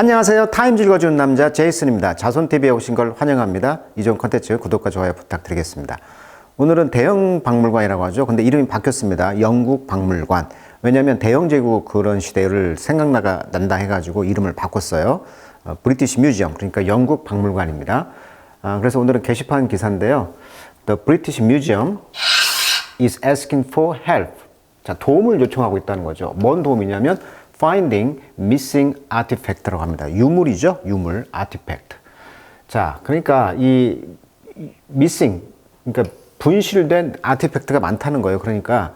안녕하세요. 타임즈 읽어주는 남자 제이슨입니다. 자손TV에 오신 걸 환영합니다. 이전 컨텐츠 구독과 좋아요 부탁드리겠습니다. 오늘은 대형 박물관이라고 하죠. 근데 이름이 바뀌었습니다. 영국 박물관. 왜냐하면 대영 제국 그런 시대를 생각난다 해가지고 이름을 바꿨어요. 브리티시 뮤지엄, 그러니까 영국 박물관입니다. 그래서 오늘은 게시판 기사인데요. The British Museum is asking for help. 자, 도움을 요청하고 있다는 거죠. 뭔 도움이냐면 Finding Missing Artifact라고 합니다. 유물이죠. 유물, artifact. 자, 그러니까 이 missing, 그러니까 분실된 아티팩트가 많다는 거예요. 그러니까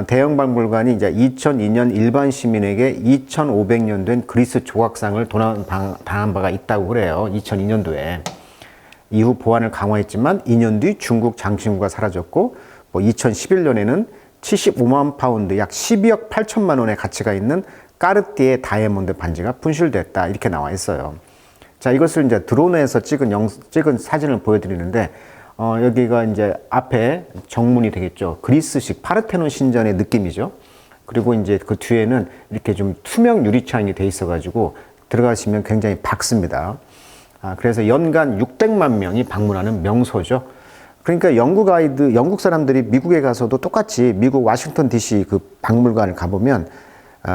대형 박물관이 이제 2002년 일반 시민에게 2,500년 된 그리스 조각상을 도난당한 바가 있다고 그래요. 2002년도에. 이후 보안을 강화했지만 2년 뒤 중국 장신구가 사라졌고, 2011년에는 75만 파운드, 약 12억 8천만 원의 가치가 있는 까르띠에 다이아몬드 반지가 분실됐다. 이렇게 나와 있어요. 자, 이것을 이제 드론에서 찍은 사진을 보여드리는데, 여기가 이제 앞에 정문이 되겠죠. 그리스식 파르테논 신전의 느낌이죠. 그리고 이제 그 뒤에는 이렇게 좀 투명 유리창이 돼 있어가지고 들어가시면 굉장히 밝습니다. 그래서 연간 600만 명이 방문하는 명소죠. 그러니까 영국 사람들이 미국에 가서도 똑같이 미국 워싱턴 DC 그 박물관을 가보면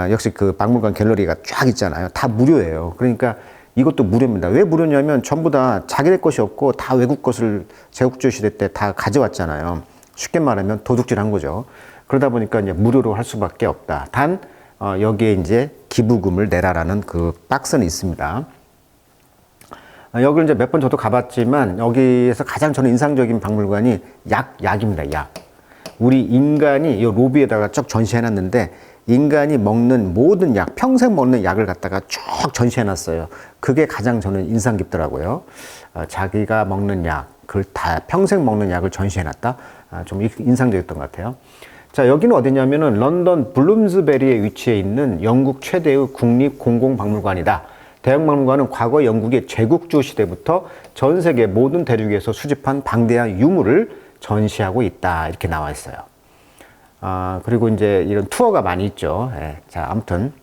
역시 그 박물관 갤러리가 쫙 있잖아요. 다 무료예요. 그러니까 이것도 무료입니다. 왜 무료냐면 전부 다 자기네 것이 없고 다 외국 것을 제국주의 시대 때 다 가져왔잖아요. 쉽게 말하면 도둑질 한 거죠. 그러다 보니까 이제 무료로 할 수밖에 없다. 단, 여기에 이제 기부금을 내라라는 그 박스는 있습니다. 여기를 이제 몇 번 저도 가봤지만 여기에서 가장 저는 인상적인 박물관이 약입니다. 약. 우리 인간이 이 로비에다가 쭉 전시해놨는데 인간이 먹는 모든 약, 평생 먹는 약을 갖다가 쭉 전시해놨어요. 그게 가장 저는 인상 깊더라고요. 자기가 먹는 약, 그걸 다 평생 먹는 약을 전시해놨다. 좀 인상적이었던 것 같아요. 자, 여기는 어디냐면은 런던 블룸스베리에 위치해 있는 영국 최대의 국립 공공박물관이다. 대형 박물관은 과거 영국의 제국주 시대부터 전 세계 모든 대륙에서 수집한 방대한 유물을 전시하고 있다. 이렇게 나와 있어요. 그리고 이제 이런 투어가 많이 있죠. 예, 자, 아무튼.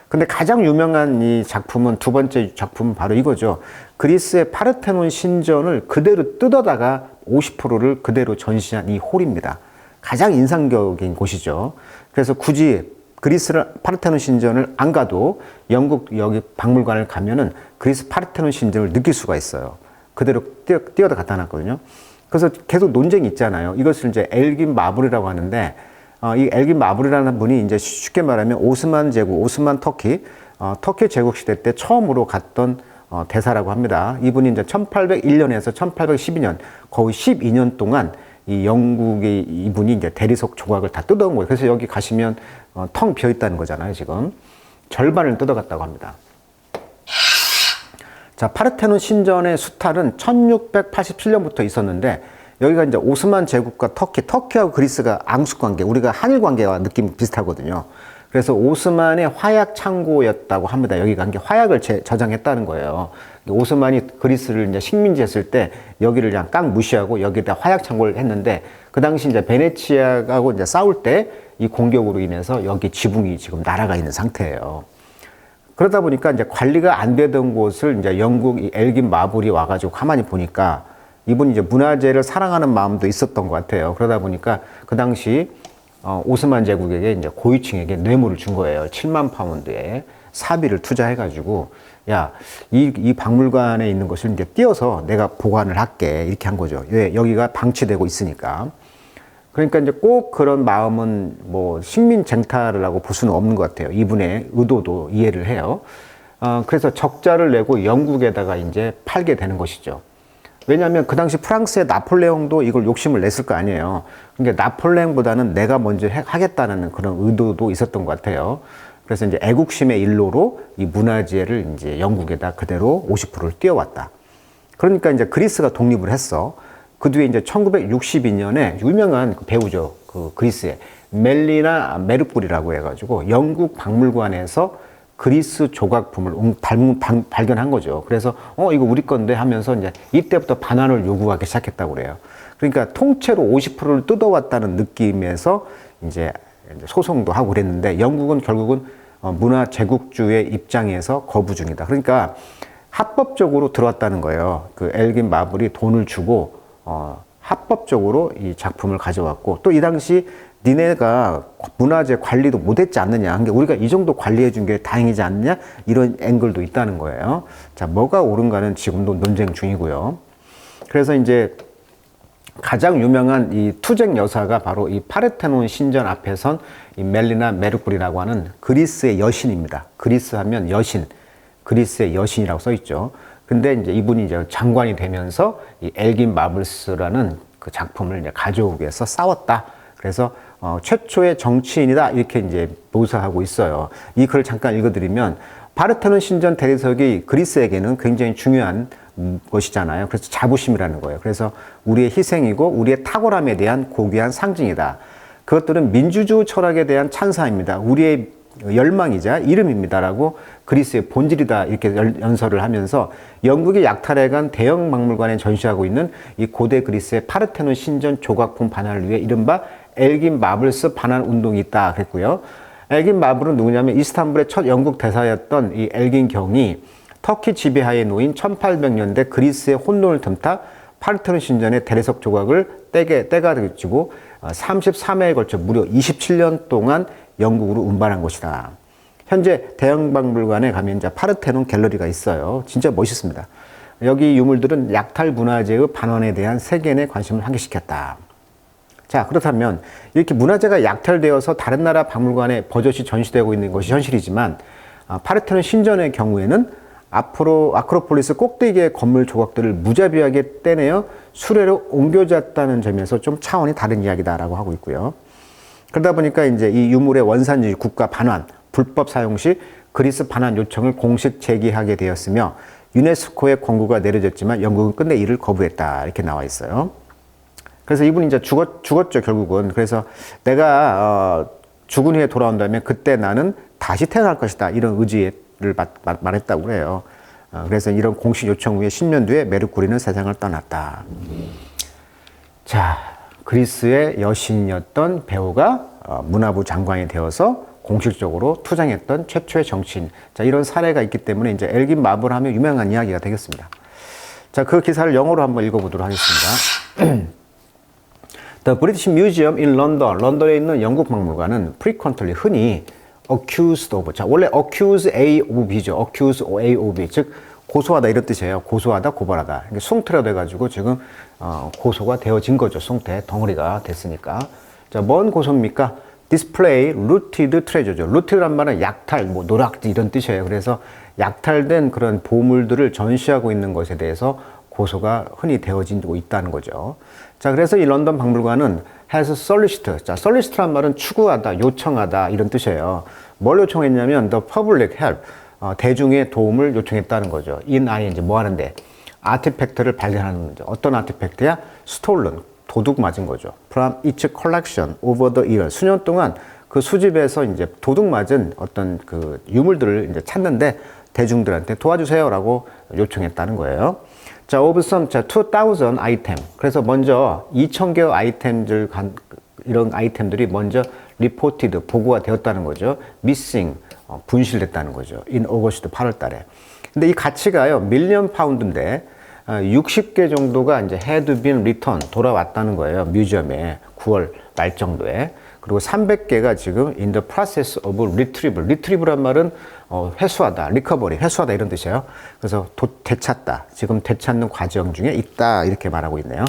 근데 가장 유명한 이 작품은, 두 번째 작품은 바로 이거죠. 그리스의 파르테논 신전을 그대로 뜯어다가 50%를 그대로 전시한 이 홀입니다. 가장 인상적인 곳이죠. 그래서 굳이 그리스를 파르테논 신전을 안 가도 영국 여기 박물관을 가면은 그리스 파르테논 신전을 느낄 수가 있어요. 그대로 띄어다 갖다 놨거든요. 그래서 계속 논쟁이 있잖아요. 이것을 이제 엘긴 마블이라고 하는데, 이 엘긴 마블이라는 분이 이제 쉽게 말하면 오스만 제국, 오스만 터키 제국 시대 때 처음으로 갔던 대사라고 합니다. 이분이 이제 1801년에서 1812년, 거의 12년 동안 이 영국의 이분이 이제 대리석 조각을 다 뜯어온 거예요. 그래서 여기 가시면 텅 비어 있다는 거잖아요, 지금. 절반을 뜯어갔다고 합니다. 자, 파르테논 신전의 수탈은 1687년부터 있었는데, 여기가 이제 오스만 제국과 터키하고 그리스가 앙숙 관계, 우리가 한일 관계와 느낌 비슷하거든요. 그래서 오스만의 화약 창고였다고 합니다. 여기가 한 게 화약을 저장했다는 거예요. 오스만이 그리스를 이제 식민지 했을 때 여기를 그냥 깡 무시하고 여기다 화약 창고를 했는데, 그 당시 이제 베네치아하고 이제 싸울 때 이 공격으로 인해서 여기 지붕이 지금 날아가 있는 상태예요. 그러다 보니까 이제 관리가 안 되던 곳을 이제 영국 이 엘긴 마블이 와가지고 가만히 보니까 이분이 이제 문화재를 사랑하는 마음도 있었던 것 같아요. 그러다 보니까 그 당시 오스만 제국에게 이제 고위층에게 뇌물을 준 거예요. 7만 파운드의 사비를 투자해가지고, 야, 이 박물관에 있는 것을 이제 띄어서 내가 보관을 할게. 이렇게 한 거죠. 왜? 여기가 방치되고 있으니까. 그러니까 이제 꼭 그런 마음은 뭐 식민쟁탈이라고 볼 수는 없는 것 같아요. 이분의 의도도 이해를 해요. 그래서 적자를 내고 영국에다가 이제 팔게 되는 것이죠. 왜냐하면 그 당시 프랑스의 나폴레옹도 이걸 욕심을 냈을 거 아니에요. 그러니까 나폴레옹보다는 내가 먼저 하겠다는 그런 의도도 있었던 것 같아요. 그래서 이제 애국심의 일로로 이 문화재를 이제 영국에다 그대로 50%를 띄워왔다. 그러니까 이제 그리스가 독립을 했어. 그 뒤에 이제 1962년에 유명한 배우죠. 그 그리스의 멜리나 메르쿠리라고 해가지고 영국 박물관에서 그리스 조각품을 발견한 거죠. 그래서 이거 우리 건데 하면서 이제 이때부터 반환을 요구하기 시작했다고 그래요. 그러니까 통째로 50%를 뜯어왔다는 느낌에서 이제 소송도 하고 그랬는데, 영국은 결국은 문화 제국주의 입장에서 거부 중이다. 그러니까 합법적으로 들어왔다는 거예요. 그 엘긴 마블이 돈을 주고 합법적으로 이 작품을 가져왔고, 또 이 당시 니네가 문화재 관리도 못했지 않느냐, 그러니까 우리가 이 정도 관리해 준 게 다행이지 않느냐, 이런 앵글도 있다는 거예요. 자, 뭐가 옳은가는 지금도 논쟁 중이고요. 그래서 이제 가장 유명한 이 투쟁 여사가 바로 이 파르테논 신전 앞에 선 이 멜리나 메르쿠리라고 하는 그리스의 여신입니다. 그리스 하면 여신, 그리스의 여신이라고 써 있죠. 근데 이제 이분이 이제 장관이 되면서 이 엘긴 마블스라는 그 작품을 이제 가져오기 위해서 싸웠다. 그래서 최초의 정치인이다, 이렇게 이제 묘사하고 있어요. 이 글을 잠깐 읽어드리면, 파르테논 신전 대리석이 그리스에게는 굉장히 중요한 것이잖아요. 그래서 자부심이라는 거예요. 그래서 우리의 희생이고 우리의 탁월함에 대한 고귀한 상징이다. 그것들은 민주주의 철학에 대한 찬사입니다. 우리의 열망이자 이름입니다라고, 그리스의 본질이다, 이렇게 연설을 하면서 영국이 약탈해간 대형 박물관에 전시하고 있는 이 고대 그리스의 파르테논 신전 조각품 반환을 위해 이른바 엘긴 마블스 반환 운동이 있다 그랬고요. 엘긴 마블은 누구냐면 이스탄불의 첫 영국 대사였던 이 엘긴 경이 터키 지배하에 놓인 1800년대 그리스의 혼돈을 틈타 파르테논 신전의 대리석 조각을 떼가지고 33회에 걸쳐 무려 27년 동안 영국으로 운반한 곳이다. 현재 대형 박물관에 가면 이제 파르테논 갤러리가 있어요. 진짜 멋있습니다. 여기 유물들은 약탈 문화재의 반환에 대한 세계인의 관심을 환기시켰다. 자, 그렇다면 이렇게 문화재가 약탈되어서 다른 나라 박물관에 버젓이 전시되고 있는 것이 현실이지만, 파르테논 신전의 경우에는 앞으로 아크로폴리스 꼭대기의 건물 조각들을 무자비하게 떼내어 수레로 옮겨졌다는 점에서 좀 차원이 다른 이야기다라고 하고 있고요. 그러다 보니까 이제 이 유물의 원산지 국가 반환, 불법 사용 시 그리스 반환 요청을 공식 제기하게 되었으며, 유네스코의 권고가 내려졌지만 영국은 끝내 이를 거부했다, 이렇게 나와 있어요. 그래서 이분이 이제 죽었죠, 결국은. 그래서 내가 죽은 후에 돌아온다면 그때 나는 다시 태어날 것이다, 이런 의지를 말했다고 그래요. 그래서 이런 공식 요청 후에 10년 뒤에 메르쿠리는 세상을 떠났다. 자, 그리스의 여신이었던 배우가 문화부 장관이 되어서 공식적으로 투쟁했던 최초의 정치인. 자, 이런 사례가 있기 때문에 이제 엘긴 마블 하면 유명한 이야기가 되겠습니다. 자, 그 기사를 영어로 한번 읽어보도록 하겠습니다. The British Museum in London, 런던에 있는 영국 박물관은 frequently, 흔히 accused of, 자, 원래 accuse A of B죠. accuse A of B, 즉 고소하다, 이런 뜻이에요. 고소하다, 고발하다. 이게 숭태가 돼가지고 지금 고소가 되어진 거죠. 숭태, 덩어리가 됐으니까. 자, 뭔 고소입니까? display looted treasure죠. looted란 말은 약탈, 뭐 노략질, 이런 뜻이에요. 그래서 약탈된 그런 보물들을 전시하고 있는 것에 대해서 고소가 흔히 되어지고 있다는 거죠. 자, 그래서 이 런던 박물관은 has solicited. 자, solicit란 말은 추구하다, 요청하다, 이런 뜻이에요. 뭘 요청했냐면 the public help, 대중의 도움을 요청했다는 거죠. in 아이 이제 뭐 하는데, 아티팩트를 발견하는 거죠. 어떤 아티팩트야? stolen, 도둑 맞은 거죠. from its collection over the years. 수년 동안 그 수집에서 이제 도둑 맞은 어떤 그 유물들을 이제 찾는데 대중들한테 도와주세요라고 요청했다는 거예요. 자, of some, 자, 2,000 아이템. 그래서 먼저 2,000개 아이템들, 이런 아이템들이 먼저 reported, 보고가 되었다는 거죠. missing, 분실됐다는 거죠. in August, 8월 달에. 근데 이 가치가요, 밀리언 파운드인데, 60개 정도가 이제 had been returned, 돌아왔다는 거예요. 뮤지엄에 9월 말 정도에. 그리고 300개가 지금 in the process of retrieval. retrieval란 말은 회수하다, recovery, 회수하다, 이런 뜻이에요. 그래서 되찾다, 지금 되찾는 과정 중에 있다, 이렇게 말하고 있네요.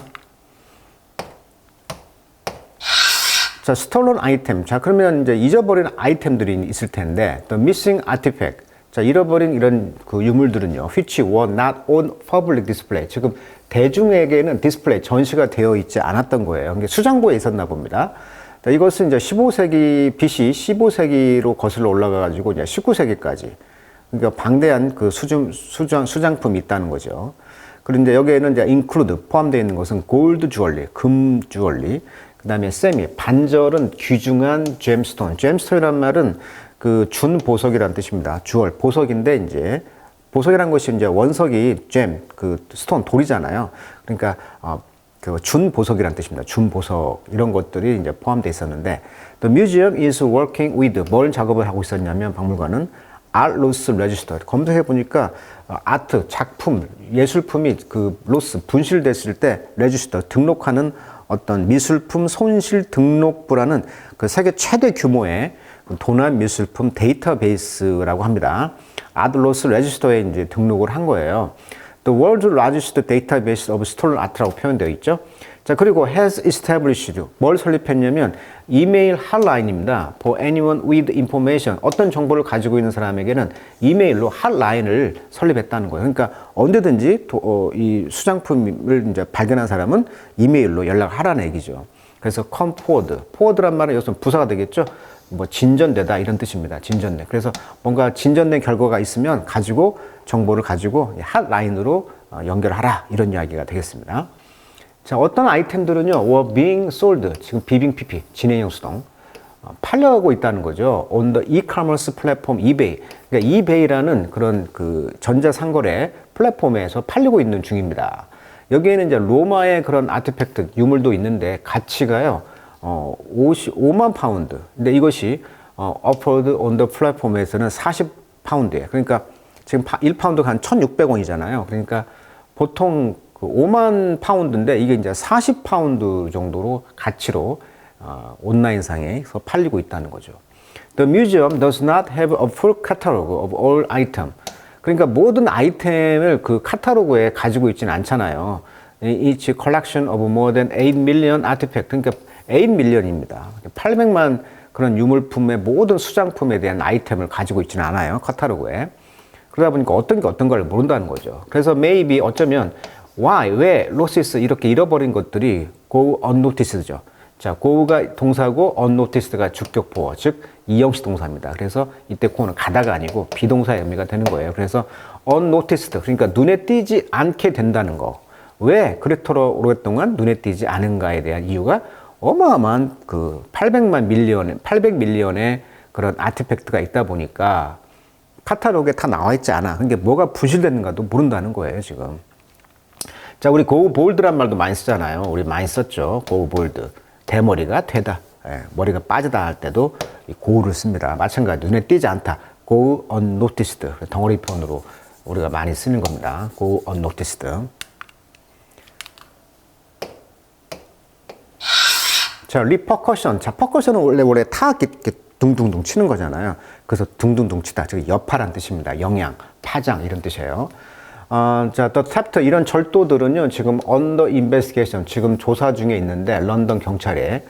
자, stolen item. 자, 그러면 이제 잊어버린 아이템들이 있을 텐데, the missing artifact. 자, 잃어버린 이런 그 유물들은요, which were not on public display. 지금 대중에게는 디스플레이, 전시가 되어 있지 않았던 거예요. 그게 수장고에 있었나 봅니다. 자, 이것은 이제 15세기, BC 15세기로 거슬러 올라가가지고 이제 19세기까지. 그러니까 방대한 그 수장품이 있다는 거죠. 그런데 여기에는 이제 include, 포함되어 있는 것은 골드 주얼리, 금 주얼리, 그 다음에 세미, 반절은 귀중한 잼스톤. 잼스톤이란 말은 그 준보석이라는 뜻입니다. 주얼, 보석인데 이제 보석이라는 것이 이제 원석이 잼, 그 스톤, 돌이잖아요. 그러니까 그 준보석이라는 뜻입니다. 준보석 이런 것들이 이제 포함되어 있었는데 The museum is working with 뭘 작업을 하고 있었냐면 박물관은 art loss register 검색해 보니까 아트 작품 예술품이 그 로스 분실됐을 때 레지스터 등록하는 어떤 미술품 손실 등록부라는 그 세계 최대 규모의 도난 미술품 데이터베이스라고 합니다. art loss register에 이제 등록을 한 거예요. The world's largest database of stolen art라고 표현되어 있죠. 자, 그리고 has established 뭘 설립했냐면 이메일 핫라인입니다. For anyone with information 어떤 정보를 가지고 있는 사람에게는 이메일로 핫라인을 설립했다는 거예요. 그러니까 언제든지 이 수장품을 이제 발견한 사람은 이메일로 연락하라는 얘기죠. 그래서 come forward, forward란 말은 여기서 부사가 되겠죠. 뭐 진전되다 이런 뜻입니다. 진전돼. 그래서 뭔가 진전된 결과가 있으면 가지고 정보를 가지고 핫라인으로 연결하라 이런 이야기가 되겠습니다. 자, 어떤 아이템들은요, were being sold, 지금 비빙 PP, 진행형 수동, 팔려가고 있다는 거죠. on the e-commerce platform eBay. 그러니까 eBay라는 그런 그 전자상거래 플랫폼에서 팔리고 있는 중입니다. 여기에는 이제 로마의 그런 아티팩트, 유물도 있는데 가치가요, 55만 파운드. 근데 이것이, offered on the platform에서는 40파운드예요. 그러니까 지금 1파운드가 한 1,600원이잖아요. 그러니까 보통 그 5만 파운드인데 이게 이제 40파운드 정도로 가치로 온라인상에서 팔리고 있다는 거죠. The museum does not have a full catalog of all items. 그러니까 모든 아이템을 그 카탈로그에 가지고 있지는 않잖아요. Each collection of more than 8 million artifacts. 그러니까 8 million입니다. 800만 그런 유물품의 모든 수장품에 대한 아이템을 가지고 있지는 않아요. 카탈로그에. 그러다 보니까 어떤 게 어떤 걸 모른다는 거죠. 그래서 maybe 어쩌면 why, 왜, losses 이렇게 잃어버린 것들이 go unnoticed죠. 자, go가 동사고 unnoticed가 주격보어, 즉 이형식 동사입니다. 그래서 이때 go는 가다가 아니고 비동사의 의미가 되는 거예요. 그래서 unnoticed, 그러니까 눈에 띄지 않게 된다는 거. 왜 그렇도록 오랫동안 눈에 띄지 않은가에 대한 이유가 어마어마한 그 800 밀리언의 그런 아티팩트가 있다 보니까 카탈로그에 다 나와 있지 않아. 그러니까 뭐가 부실됐는가도 모른다는 거예요, 지금. 자, 우리 go bold란 말도 많이 쓰잖아요. 우리 많이 썼죠. go bold. 대머리가 되다. 예, 머리가 빠지다 할 때도 이 go를 씁니다. 마찬가지 눈에 띄지 않다. go unnoticed. 덩어리 표현으로 우리가 많이 쓰는 겁니다. go unnoticed. 자, repercussion. 자, percussion은 원래 타악 이렇게 둥둥둥 치는 거잖아요. 그래서 둥둥둥 치다. 즉 여파란 뜻입니다. 영향, 파장 이런 뜻이에요. 자, 또 챕터 이런 절도들은요 지금 under investigation 지금 조사 중에 있는데 런던 경찰에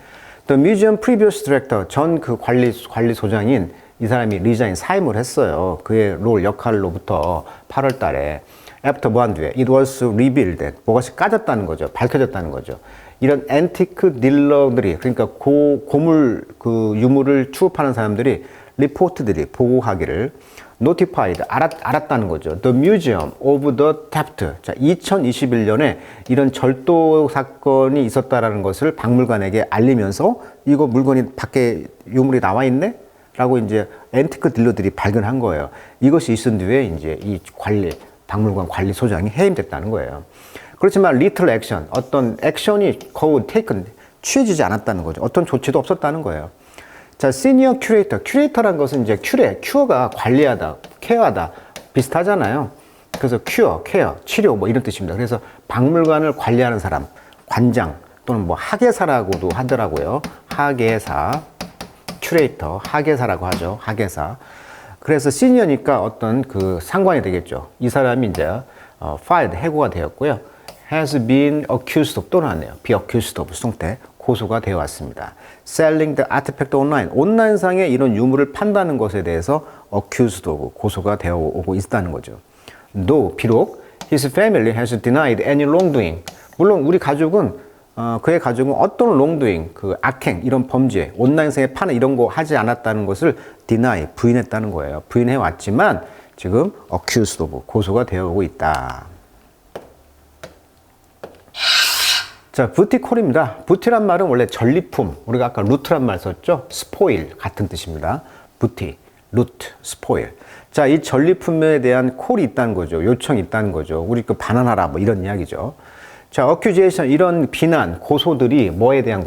the museum previous director 전 그 관리소장인 이 사람이 리자인 사임을 했어요. 그의 롤 역할로부터 8월달에 after 뭐한 뒤에 it was revealed 뭐가씩 까졌다는 거죠. 밝혀졌다는 거죠. 이런 앤티크 딜러들이 그러니까 고물 그 유물을 취급하는 사람들이 리포트들이 보고하기를 notified 알았다는 거죠. The Museum of the Theft. 자, 2021년에 이런 절도 사건이 있었다라는 것을 박물관에게 알리면서 이거 물건이 밖에 유물이 나와 있네? 라고 이제 앤티크 딜러들이 발견한 거예요. 이것이 있은 뒤에 이제 이 박물관 관리소장이 해임됐다는 거예요. 그렇지만 little action, 어떤 액션이 거의 taken, 취해지지 않았다는 거죠. 어떤 조치도 없었다는 거예요. 자, 시니어 큐레이터. 큐레이터란 것은 이제 큐어가 관리하다, 케어하다 비슷하잖아요. 그래서 큐어, 케어, 치료 뭐 이런 뜻입니다. 그래서 박물관을 관리하는 사람, 관장 또는 뭐 학예사라고도 하더라고요. 학예사, 큐레이터, 학예사라고 하죠. 학예사. 그래서 시니어니까 어떤 그 상관이 되겠죠. 이 사람이 이제 fired, 해고가 되었고요. has been accused of 또 나왔네요. be accused of 수동태 고소가 되어 왔습니다. selling the artifact online. 온라인상에 이런 유물을 판다는 것에 대해서 accused of 고소가 되어 오고 있다는 거죠. though 비록 his family has denied any wrongdoing. 물론 우리 가족은 그의 가족은 어떤 wrongdoing, 그 악행, 이런 범죄, 온라인상에 파는 이런 거 하지 않았다는 것을 deny, 부인했다는 거예요. 부인해 왔지만 지금 accused of 고소가 되어 오고 있다. 자, 부티콜입니다. 부티란 말은 원래 전리품, 우리가 아까 루트란 말 썼죠? 스포일 같은 뜻입니다. 부티, 루트, 스포일. 자, 이 전리품에 대한 콜이 있다는 거죠. 요청이 있다는 거죠. 우리 그 반환하라 뭐 이런 이야기죠. 자, accusation 이런 비난, 고소들이 뭐에 대한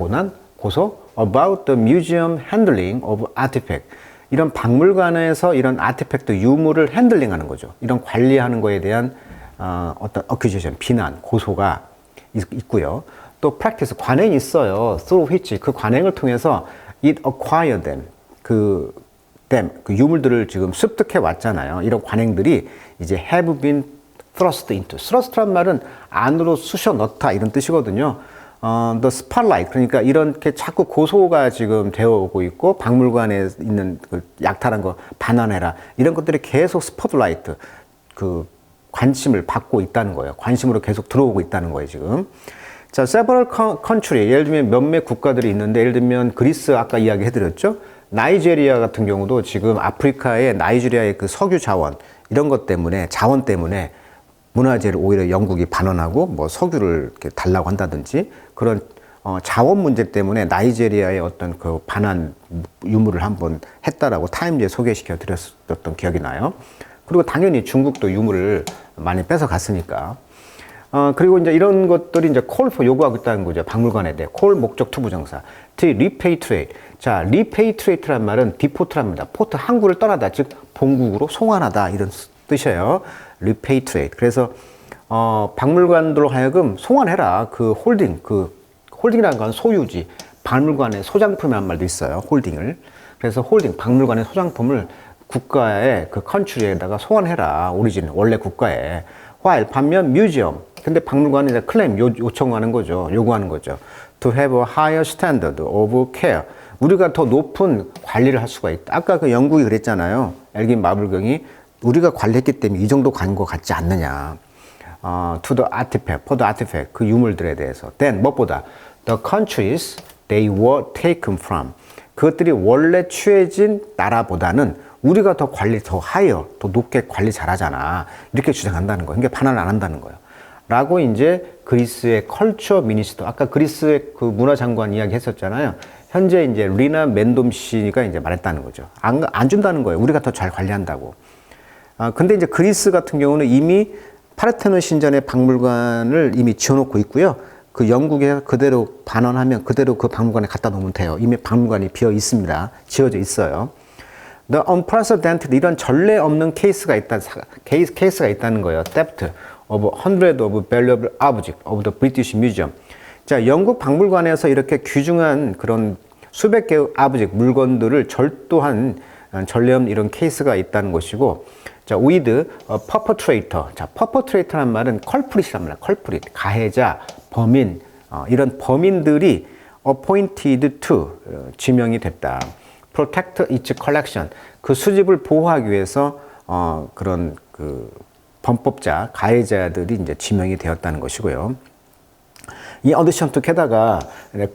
고소? About the museum handling of artifact. 이런 박물관에서 이런 아티팩트 유물을 핸들링하는 거죠. 이런 관리하는 거에 대한 어떤 accusation, 비난, 고소가 있고요. 또 practice, 관행이 있어요. through which 그 관행을 통해서 it acquire them, 그 유물들을 지금 습득해 왔잖아요. 이런 관행들이 이제 have been thrust into. thrust란 말은 안으로 쑤셔 넣다 이런 뜻이거든요. the spotlight, 그러니까 이렇게 자꾸 고소가 지금 되어 오고 있고 박물관에 있는 그 약탈한 거 반환해라 이런 것들이 계속 스포트라이트, 그 관심을 받고 있다는 거예요. 관심으로 계속 들어오고 있다는 거예요 지금. 자, several country, 예를 들면 몇몇 국가들이 있는데, 예를 들면 그리스 아까 이야기 해드렸죠. 나이지리아 같은 경우도 지금 아프리카의 나이지리아의 그 석유 자원 이런 것 때문에, 자원 때문에 문화재를 오히려 영국이 반환하고 뭐 석유를 이렇게 달라고 한다든지 그런 자원 문제 때문에 나이지리아의 어떤 그 반환 유물을 한번 했다라고 타임즈에 소개시켜 드렸던 기억이 나요. 그리고 당연히 중국도 유물을 많이 뺏어 갔으니까. 그리고 이제 이런 것들이 이제 call for 요구하고 있다는 거죠. 박물관에 대해. call 목적 투부정사. to repatriate. 자, repatriate란 말은 deport랍니다. 포트 항구를 떠나다, 즉 본국으로 송환하다 이런 뜻이에요. repatriate. 그래서 박물관들로 하여금 송환해라. 그 홀딩이라는 건 소유지. 박물관의 소장품이란 말도 있어요. 홀딩을. 그래서 홀딩, 박물관의 소장품을 국가의 그 컨트리에다가 소환해라. 오리진, 원래 국가에. while 반면 뮤지엄. 근데 박물관이 이제 클레임 요청하는 거죠. 요구하는 거죠. to have a higher standard of care. 우리가 더 높은 관리를 할 수가 있다. 아까 그 영국이 그랬잖아요. 엘긴 마블경이 우리가 관리했기 때문에 이 정도 간 것 같지 않느냐. to the artifact, for the artifact, 그 유물들에 대해서. then, 무엇보다, the countries they were taken from. 그것들이 원래 취해진 나라보다는 우리가 더 관리, 더 higher, 더 높게 관리 잘하잖아. 이렇게 주장한다는 거예요. 그러니까 반환을 안 한다는 거예요. 라고 이제 그리스의 컬처 미니스터, 아까 그리스의 그 문화장관 이야기 했었잖아요. 현재 이제 리나 맨돔시가 이제 말했다는 거죠. 안 준다는 거예요. 우리가 더 잘 관리한다고. 근데 이제 그리스 같은 경우는 이미 파르테논 신전의 박물관을 이미 지어놓고 있고요. 그 영국에 그대로 반환하면 그대로 그 박물관에 갖다 놓으면 돼요. 이미 박물관이 비어 있습니다. 지어져 있어요. The unprecedented, 이런 전례 없는 케이스가 있다는 거예요. theft of hundreds of valuable objects of the British Museum. 자, 영국 박물관에서 이렇게 귀중한 그런 수백 개의 아브젝트, 물건들을 절도한 전례 없는 이런 케이스가 있다는 것이고, 자, with a perpetrator. 자, perpetrator란 말은 culprit이란 말이야. culprit, 가해자, 범인, 이런 범인들이 appointed to, 지명이 됐다. protect its collection. 그 수집을 보호하기 위해서 그런 그 범법자, 가해자들이 이제 지명이 되었다는 것이고요. 이 addition to 게다가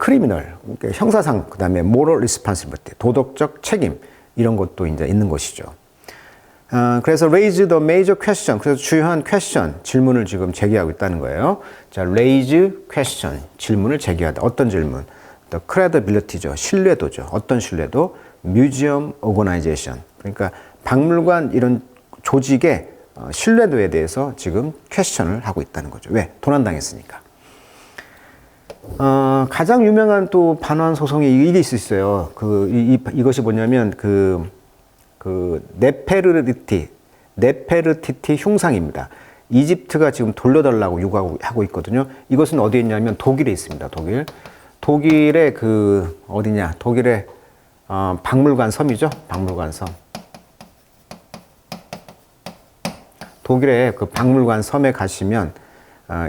criminal, 그러니까 형사상, 그 다음에 moral responsibility, 도덕적 책임 이런 것도 이제 있는 것이죠. 그래서 raise the major question, 그래서 주요한 question, 질문을 지금 제기하고 있다는 거예요. 자, raise question, 질문을 제기하다. 어떤 질문? The credibility죠, 신뢰도죠. 어떤 신뢰도? museum organization, 그러니까 박물관 이런 조직의 신뢰도에 대해서 지금 퀘스천을 하고 있다는 거죠. 왜? 도난당했으니까. 가장 유명한 또 반환 소송이 이게 있어요. 이것이 뭐냐면 네페르티티 흉상입니다. 이집트가 지금 돌려달라고 요구하고 있거든요. 이것은 어디에 있냐면 독일에 있습니다. 독일의 어디냐? 독일의 박물관 섬이죠. 박물관 섬. 독일의 그 박물관 섬에 가시면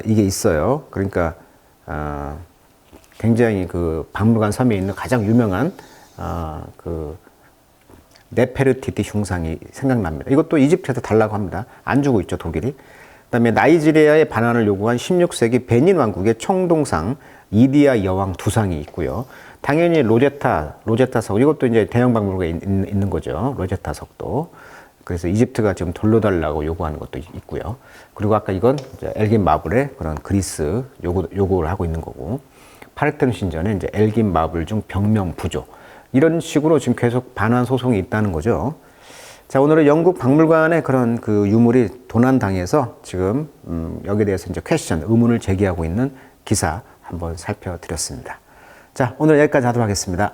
이게 있어요. 그러니까 굉장히 그 박물관 섬에 있는 가장 유명한 그 네페르티티 흉상이 생각납니다. 이것도 이집트에서 달라고 합니다. 안 주고 있죠, 독일이. 그다음에 나이지리아의 반환을 요구한 16세기 베닌 왕국의 총동상 이디야 여왕 두상이 있고요. 당연히 로제타 석, 이것도 이제 대형 박물관에 있는 거죠. 로제타 석도. 그래서 이집트가 지금 돌려달라고 요구하는 것도 있고요. 그리고 아까 이건 이제 엘긴 마블의 그런 그리스 요구를 하고 있는 거고, 파르테논 신전에 이제 엘긴 마블 중 병명 부조, 이런 식으로 지금 계속 반환 소송이 있다는 거죠. 자, 오늘은 영국 박물관의 그런 그 유물이 도난당해서 지금 여기에 대해서 이제 의문을 제기하고 있는 기사 한번 살펴드렸습니다. 자, 오늘 여기까지 하도록 하겠습니다.